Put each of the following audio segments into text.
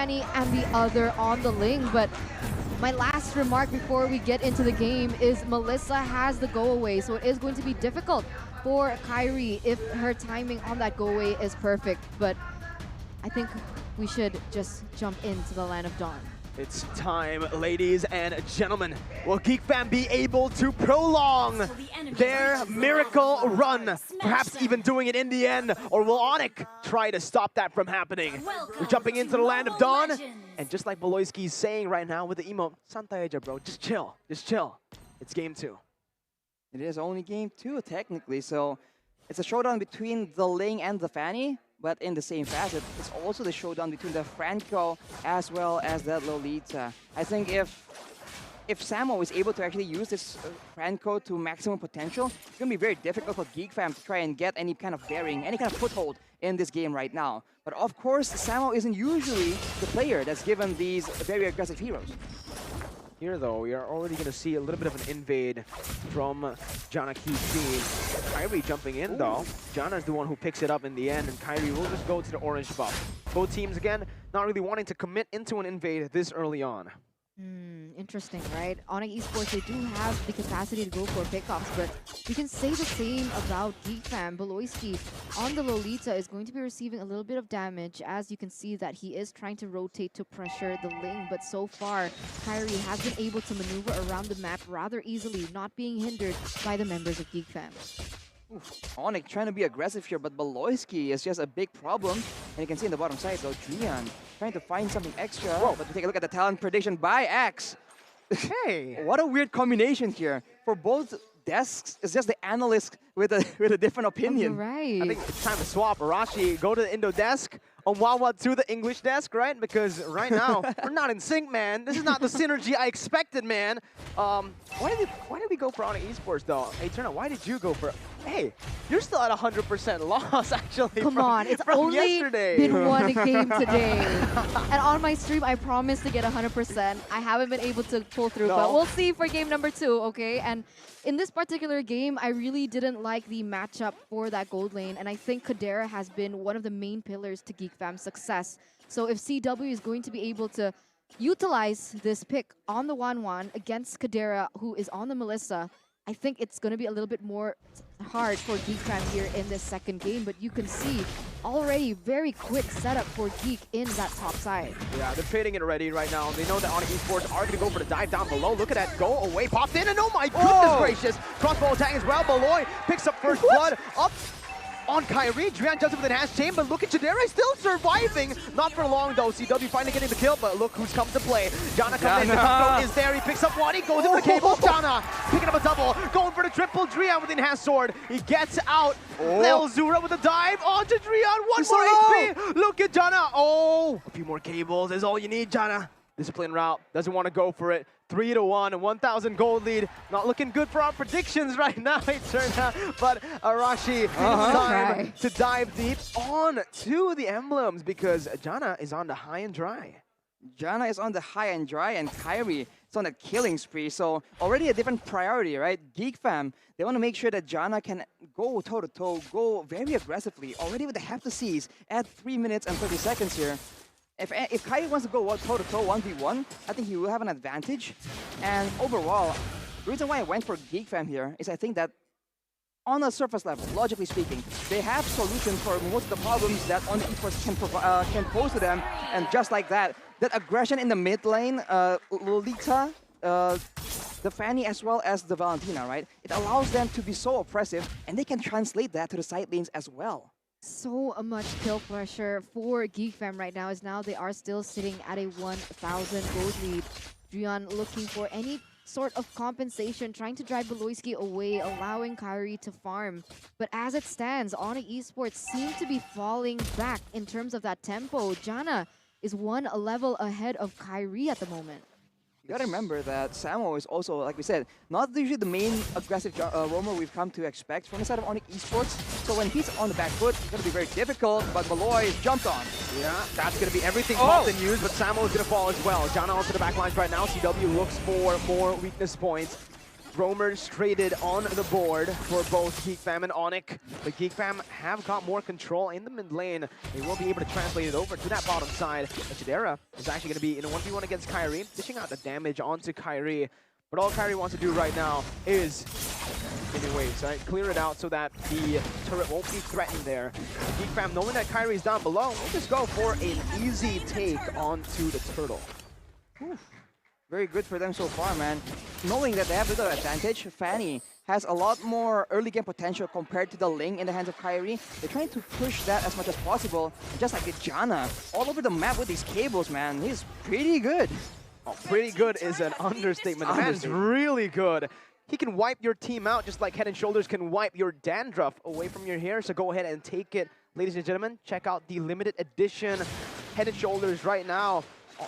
Fanny and the other on the Ling. But my last remark before we get into the game is Melissa has the go away, so it is going to be difficult for Kyrie if her timing on that go away is perfect. But I think we should just jump into the Land of Dawn. It's time, ladies and gentlemen. Will Geek Fam be able to prolong their miracle run? Perhaps even doing it in the end, or will Onic try to stop that from happening? We're jumping into the Land of Dawn, and just like Baloyski's saying right now with the emote, Santa Eja, bro, just chill, just chill. It's game 2. It is only game 2 technically, so it's a showdown between the Ling and the Fanny. But in the same facet, it's also the showdown between the Franco as well as the Lolita. I think if Samo is able to actually use this Franco to maximum potential, it's going to be very difficult for Geek Fam to try and get any kind of bearing, any kind of foothold in this game right now. But of course, Samo isn't usually the player that's given these very aggressive heroes. Here, though, we are already going to see a little bit of an invade from Janaki's team. Kyrie jumping in, though. Jana is the one who picks it up in the end, and Kyrie will just go to the orange buff. Both teams, again, not really wanting to commit into an invade this early on. Interesting, right? Onic Esports, they do have the capacity to go for pickoffs, but we can say the same about Geek Fam. Baloyski on the Lolita is going to be receiving a little bit of damage, as you can see that he is trying to rotate to pressure the Ling, but so far, Kyrie has been able to maneuver around the map rather easily, not being hindered by the members of Geek Fam. Onic trying to be aggressive here, but Baloyski is just a big problem. And you can see in the bottom side, though, Drian trying to find something extra. Whoa. But we take a look at the talent prediction by Axe. Hey! What a weird combination here. For both desks, it's just the analyst with a different opinion. Right. I think it's time to swap. Arashi, go to the Indo desk. Onwawa to the English desk, right? Because right now, we're not in sync, man. This is not the synergy I expected, man. Why did we go for Onic Esports, though? Hey, Turner, why did you go for... Hey, you're still at 100% loss, actually. Come on, it's only yesterday. been one game today. And on my stream, I promised to get 100%. I haven't been able to pull through, but we'll see for game number 2, okay? And in this particular game, I really didn't like the matchup for that gold lane, and I think Kadera has been one of the main pillars to Geek Fam's success. So if CW is going to be able to utilize this pick on the 1-1 against Kadera, who is on the Melissa, I think it's going to be a little bit more hard for Geek Fam here in this second game, but you can see already very quick setup for Geek in that top side. Yeah, they're trading it already right now. They know that Onic Esports are going to go for the dive down below. Look at that go away, popped in, and oh my goodness gracious! Crossbow attack as well. Baloy picks up first blood up on Kyrie. Drian jumps with an enhanced chain, but look at Jadere still surviving. Not for long though. CW finally getting the kill, but look who's come to play. Jana coming in. The is there. He picks up one. He goes into the cables. Jana picking up a double. Going for the triple. Drian with the enhanced sword. He gets out. Lil Zura with a dive onto Drian. One more HP. Look at Jana. Oh, a few more cables is all you need, Jana. Discipline route. Doesn't want to go for it. 3-1, 1,000 gold lead. Not looking good for our predictions right now, it turned out. But Arashi, time to dive deep on to the emblems because Jana is on the high and dry. Jana is on the high and dry, and Kyrie is on the killing spree. So already a different priority, right? Geek Fam, they want to make sure that Jana can go toe-to-toe, go very aggressively. Already with the have to seize at 3 minutes and 30 seconds here. If Kyrie wants to go toe-to-toe 1v1, I think he will have an advantage. And overall, the reason why I went for Geek Fam here is I think that on a surface level, logically speaking, they have solutions for most of the problems that Onic Esports can pose to them. And just like that, that aggression in the mid lane, Lolita, the Fanny as well as the Valentina, right? It allows them to be so oppressive, and they can translate that to the side lanes as well. So much kill pressure for Geek Fam right now, as now they are still sitting at a 1,000 gold lead. Drian looking for any sort of compensation, trying to drive Baloyski away, allowing Kyrie to farm. But as it stands, Onic Esports seem to be falling back in terms of that tempo. Jana is one level ahead of Kyrie at the moment. You gotta remember that Samo is also, like we said, not usually the main aggressive roamer we've come to expect from the side of Onic Esports. So when he's on the back foot, it's gonna be very difficult, but Malloy jumped on. Yeah, that's gonna be everything popped and used, but Samo is gonna fall as well. Jana onto the back lines right now. CW looks for more weakness points. roamers traded on the board for both Geek Fam and Onic. The Geek Fam have got more control in the mid lane. They will be able to translate it over to that bottom side. Chidera is actually going to be in a 1v1 against Kyrie, dishing out the damage onto Kyrie. But all Kyrie wants to do right now is waves, right? Clear it out so that the turret won't be threatened there. Geek Fam, knowing that Kyrie's down below, will just go for an easy take onto the turtle. Oof. Very good for them so far, man. Knowing that they have a little advantage, Fanny has a lot more early game potential compared to the Ling in the hands of Kyrie. They're trying to push that as much as possible. Just like Jana, all over the map with these cables, man. He's pretty good. Oh, pretty good is an understatement. The man's really good. He can wipe your team out just like Head & Shoulders can wipe your dandruff away from your hair. So go ahead and take it. Ladies and gentlemen, check out the limited edition Head & Shoulders right now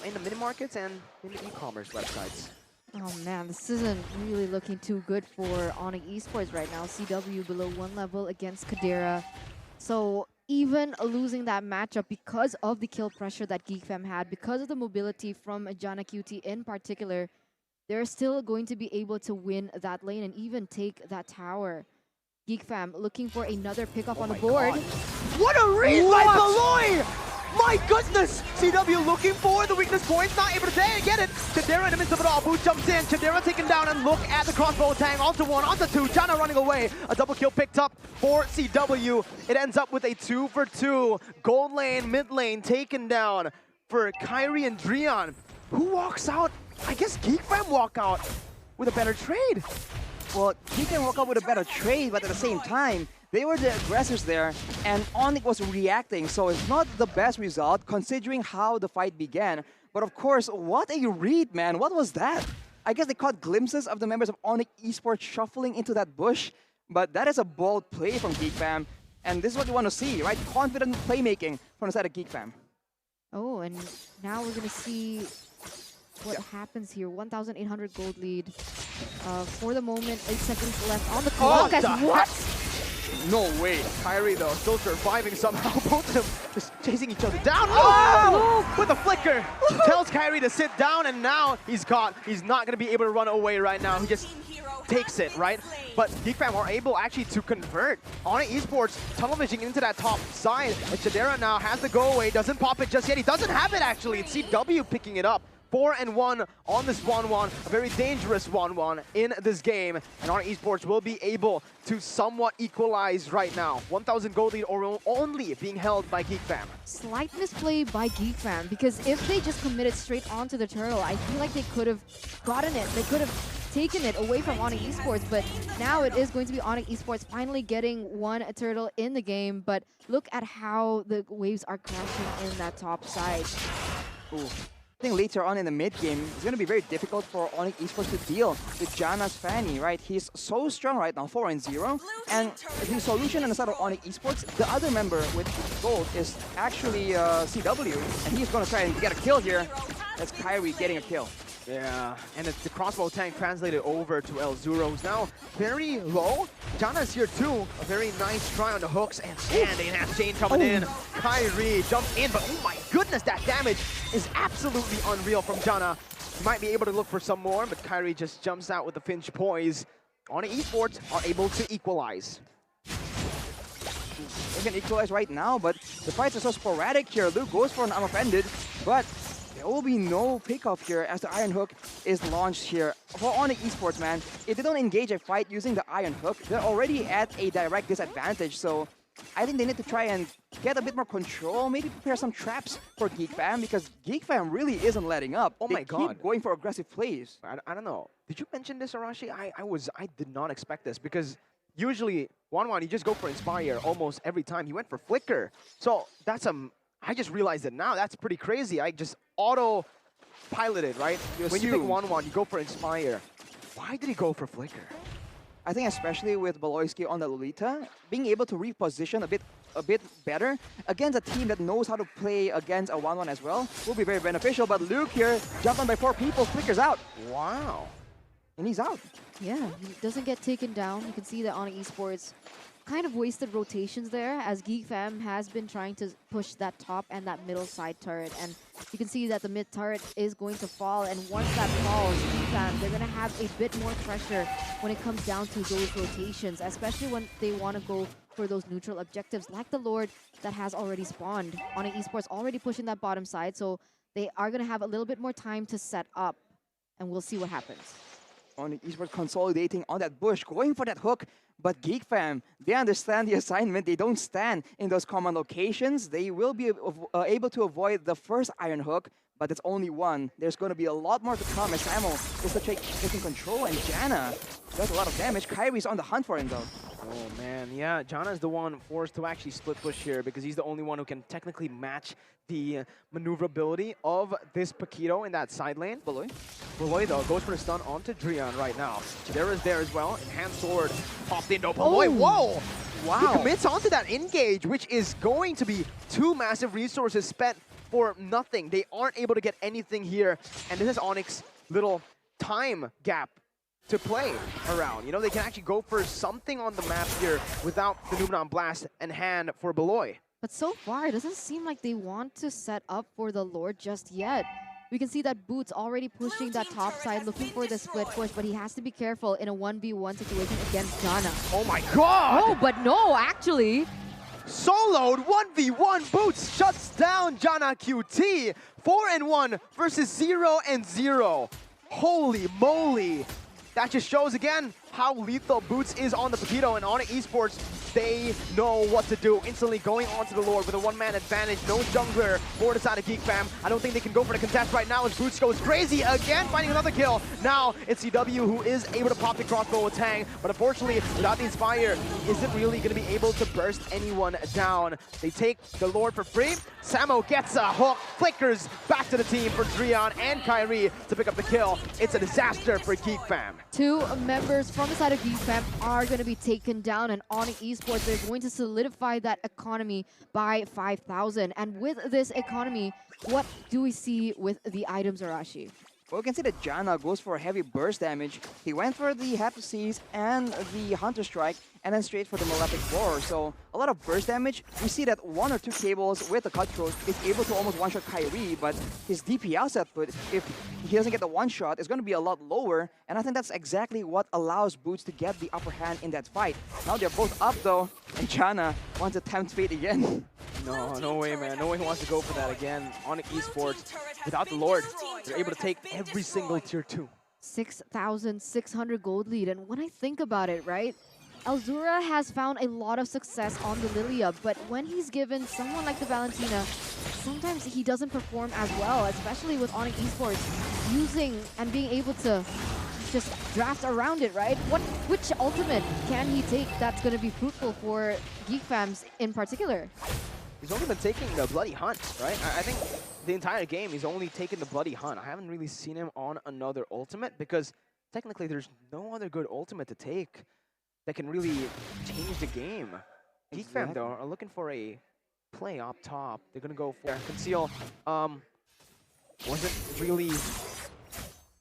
in the mini markets and in the e-commerce websites. Oh man, this isn't really looking too good for Onic Esports right now. CW below 1 level against Kadera. So even losing that matchup because of the kill pressure that Geek Fam had, because of the mobility from Jana QT in particular, they're still going to be able to win that lane and even take that tower. Geek Fam looking for another pickup on the board. God. What a read by Beloy! My goodness! CW looking for the weakness points, not able to get it. Chidera in the midst of it all, Boot jumps in. Chidera taken down and look at the crossbow tang. Onto 1, onto 2, Jana running away. A double kill picked up for CW. It ends up with a 2 for 2. Gold lane, mid lane taken down for Kyrie and Drion. Who walks out? I guess Geek Fam walk out with a better trade. Well, Geek can walk out with a better trade, but at the same time, they were the aggressors there, and Onic was reacting, so it's not the best result considering how the fight began. But of course, what a read, man. What was that? I guess they caught glimpses of the members of Onic Esports shuffling into that bush, but that is a bold play from Geek Fam, and this is what you want to see, right? Confident playmaking from the side of Geek Fam. Oh, and now we're going to see what happens here. 1,800 gold lead. For the moment, 8 seconds left on the clock. What? No way. Kyrie, though, still surviving somehow. Both of them just chasing each other down. Oh! With a flicker. Tells Kyrie to sit down, and now he's caught. He's not going to be able to run away right now. He just takes it, right? But Geek Fam are able actually to convert Onic Esports tunnel vision into that top side. And Chidera now has the go away. Doesn't pop it just yet. He doesn't have it, actually. It's CW picking it up. 4-1 on this 1-1, a very dangerous 1-1 in this game, and Onic Esports will be able to somewhat equalize right now. 1,000 gold lead only being held by Geek Fam. Slight misplay by Geek Fam, because if they just committed straight onto the turtle, I feel like they could have gotten it. They could have taken it away from Onic Esports, but now it is going to be Onic Esports finally getting one turtle in the game, but look at how the waves are crashing in that top side. Ooh. I think later on in the mid game, it's going to be very difficult for Onic Esports to deal with Jana's Fanny, right? He's so strong right now, 4-0. And the solution on the side of Onic Esports, the other member with gold is actually CW. And he's going to try and get a kill here. That's Kyrie getting a kill. Yeah, and it's the crossbow tank translated over to El Zuro, who's now very low. Jana's here too. A very nice try on the hooks, and standing half chain coming in. Kyrie jumps in, but oh my goodness, that damage is absolutely unreal from Jana. He might be able to look for some more, but Kyrie just jumps out with the Finch poise. Onic Esports are able to equalize. They can equalize right now, but the fights are so sporadic here. Luke goes for an unoffended, but there will be no pickoff here as the Iron Hook is launched here. For Onic Esports, man, if they don't engage a fight using the Iron Hook, they're already at a direct disadvantage. So I think they need to try and get a bit more control, maybe prepare some traps for Geek Fam, because Geek Fam really isn't letting up. Oh my God. They keep going for aggressive plays. I don't know. Did you mention this, Arashi? I did not expect this, because usually 1-1, you just go for Inspire almost every time. He went for Flicker. So that's I just realized it now. That's pretty crazy. I just auto-piloted, right? When you pick 1-1, you go for Inspire. Why did he go for Flicker? I think especially with Beloyski on the Lolita, being able to reposition a bit better against a team that knows how to play against a 1-1 as well will be very beneficial. But Luke here, jumped on by 4 people, Flicker's out. Wow. And he's out. Yeah, he doesn't get taken down. You can see that Onic Esports kind of wasted rotations there, as Geek Fam has been trying to push that top and that middle side turret. And you can see that the mid turret is going to fall. And once that falls, Geek Fam, they're going to have a bit more pressure when it comes down to those rotations, especially when they want to go for those neutral objectives, like the Lord that has already spawned. Onic Esports already pushing that bottom side, so they are going to have a little bit more time to set up, and we'll see what happens. Onic Esports consolidating on that bush, going for that hook. But Geek Fam, they understand the assignment. They don't stand in those common locations. They will be able to avoid the first iron hook, but it's only one. There's going to be a lot more to come as Samo is taking control, and Jana does a lot of damage. Kyrie's on the hunt for him, though. Oh, man, yeah. Jana's the one forced to actually split push here because he's the only one who can technically match the maneuverability of this Paquito in that side lane. Beloy, though, goes for a stun onto Drian right now. Chidera's there as well. Enhanced sword popped into Beloy. Whoa! Wow. He commits onto that engage, which is going to be 2 massive resources spent for nothing. They aren't able to get anything here. And this is Onic's little time gap to play around. You know, they can actually go for something on the map here without the Numenon Blast and hand for Beloy. But so far, it doesn't seem like they want to set up for the Lord just yet. We can see that Boots already pushing that top side, looking for the split push, but he has to be careful in a 1v1 situation against Jana. Oh my god! Oh, but no, actually. Soloed 1v1, Boots shuts down Jana QT. 4-1 versus 0-0. Holy moly! That just shows again how lethal Boots is on the Paquito, and Onic Esports, they know what to do. Instantly going onto the Lord with a one-man advantage. No jungler for the side of Geek Fam. I don't think they can go for the contest right now as Boots goes crazy again, finding another kill. Now it's CW who is able to pop the crossbow with Tang, but unfortunately, without the Inspire, isn't really going to be able to burst anyone down. They take the Lord for free. Samo gets a hook, flickers back to the team for Drian and Kyrie to pick up the kill. It's a disaster for Geek Fam. 2 members from the side of Geek Fam are going to be taken down, and Onic Esports, they're going to solidify that economy by 5,000. And with this economy, what do we see with the items, Arashi? Well, we can see that Jana goes for heavy burst damage. He went for the Hat to Seize and the Hunter Strike, and then straight for the Malefic Roar. So a lot of burst damage. We see that 1 or 2 cables with the Cutthroat is able to almost one-shot Kyrie, but his DPS output, if he doesn't get the one-shot, is going to be a lot lower. And I think that's exactly what allows Boots to get the upper hand in that fight. Now they're both up though, and Jana wants to tempt fate again. No way, man. No one wants to go for that again. Onic Esports, without the Lord, they're able to take every single tier 2. 6,600 gold lead, and when I think about it, right? Elzura has found a lot of success on the Lilia, but when he's given someone like the Valentina, sometimes he doesn't perform as well, especially with Onic Esports using and being able to just draft around it, right? Which ultimate can he take that's going to be fruitful for Geek Fams in particular? He's only been taking the Bloody Hunt, right? I think the entire game he's only taken the Bloody Hunt. I haven't really seen him on another ultimate because technically there's no other good ultimate to take that can really change the game. Geek Fam, though, are looking for a play up top. They're going to go for Conceal. Wasn't really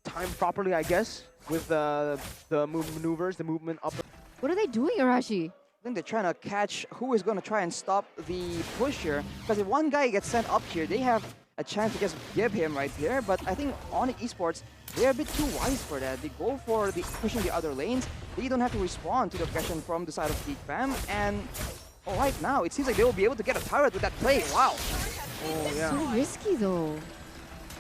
timed properly, I guess, with the maneuvers, the movement up. What are they doing, Arashi? I think they're trying to catch who is going to try and stop the push here. Because if one guy gets sent up here, they have a chance to just give him right there. But I think Onic Esports, they're a bit too wise for that. They go for the pushing the other lanes. They don't have to respond to the aggression from the side of Geek Fam. And right now, it seems like they will be able to get a turret with that play. Wow. Oh, yeah. So risky, though.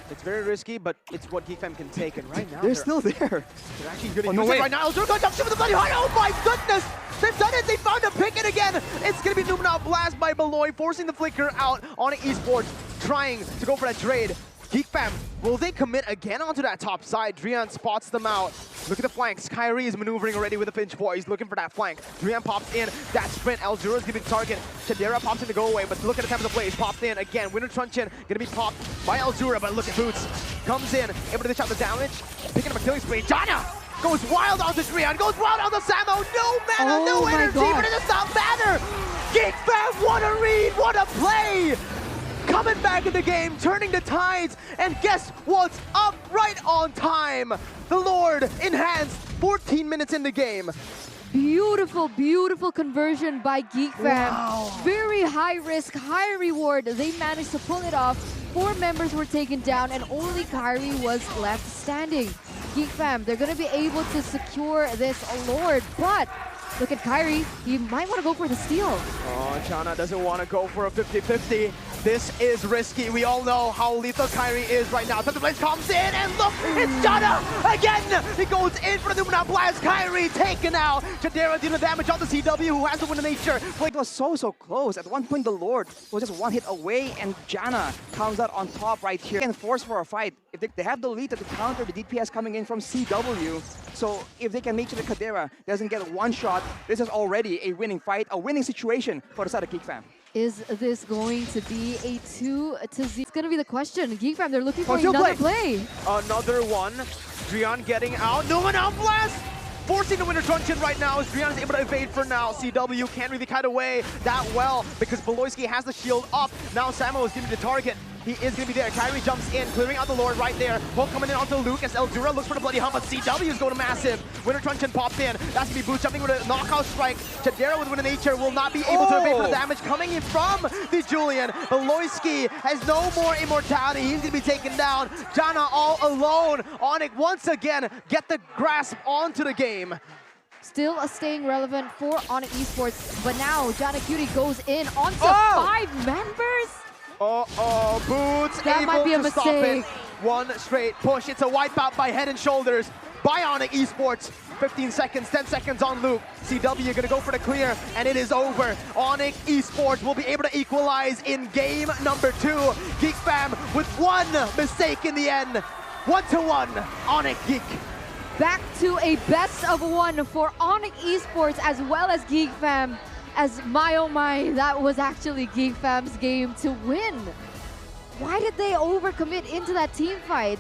It's very risky, but it's what Geek Fam can take. And right now, they're still there. They're actually going to use it right now. Elzura goes up to the Bloody Hunt. Oh my goodness! They've done it! They found a picket again! It's going to be Numenon Blast by Beloy, forcing the flicker out on Esports, trying to go for that trade. Geek Fam, will they commit again onto that top side? Drian spots them out. Look at the flanks. Kyrie is maneuvering already with a pinch boys, looking for that flank. Drian pops in. That sprint. Elzura is giving target. Chidera pops in to go away, but look at the time of the play. He's popped in again. Winter Truncheon going to be popped by Elzura, but look at Boots. Comes in, able to dish out the damage. Picking up a killing spree. Jana goes wild onto Drian, goes wild onto Samo. No mana, no energy, but it does not matter. Geek Fam, what a read, what a play. Coming back in the game, turning the tides, and guess what's up right on time? The Lord enhanced 14 minutes in the game. Beautiful, beautiful conversion by Geek Fam. Wow. Very high risk, high reward. They managed to pull it off. 4 members were taken down and only Kyrie was left standing. Geek Fam, they're going to be able to secure this Lord, but look at Kyrie. He might want to go for the steal. Oh, Jana doesn't want to go for a 50-50. This is risky. We all know how lethal Kyrie is right now. The Blaze comes in, and look, it's Jana again. He goes in for the Lumina Blast. Kyrie taken out. Jadera dealing damage on the CW, who has the win in nature. It was so close. At one point, the Lord was just one hit away, and Jana comes out on top right here and force for a fight. If they have the lead to counter the DPS coming in from CW, so if they can make sure that Kadera doesn't get one shot, this is already a winning fight, a winning situation for the side of Geek Fam. Is this going to be a 2-0? It's going to be the question. Geek Fam, they're looking for Oh, another play. Another one. Drian getting out. Lumina Blast! Forcing the winner truncheon right now as Drian is able to evade for now. CW can't really kite away that well because Beloyski has the shield up. Now Samuel is giving the target. He is going to be there. Kyrie jumps in, clearing out the Lord right there. Poke coming in onto Luke as Eldura looks for the bloody hump, but CW is going to massive. Winter Truncheon popped in. That's going to be Boots jumping with a knockout strike. Chadera with Winter Nature will not be able to evade for the damage coming in from the Julian. Beloyski has no more immortality. He's going to be taken down. Jana all alone. Onic once again get the grasp onto the game. Still staying relevant for Onic Esports, but now Jana Cutie goes in onto 5 members. Uh-oh, Boots That able might be a to stop it. mistake. One straight push. It's a wipeout by Head and Shoulders by Onic Esports. 15 seconds, 10 seconds on Luke. CW gonna go for the clear, and it is over. Onic Esports will be able to equalize in game number 2. Geek Fam with one mistake in the end. 1-1, Onic Geek. Back to a best of 1 for Onic Esports as well as Geek Fam. As my oh my, that was actually Geek Fam's game to win. Why did they overcommit into that team fight?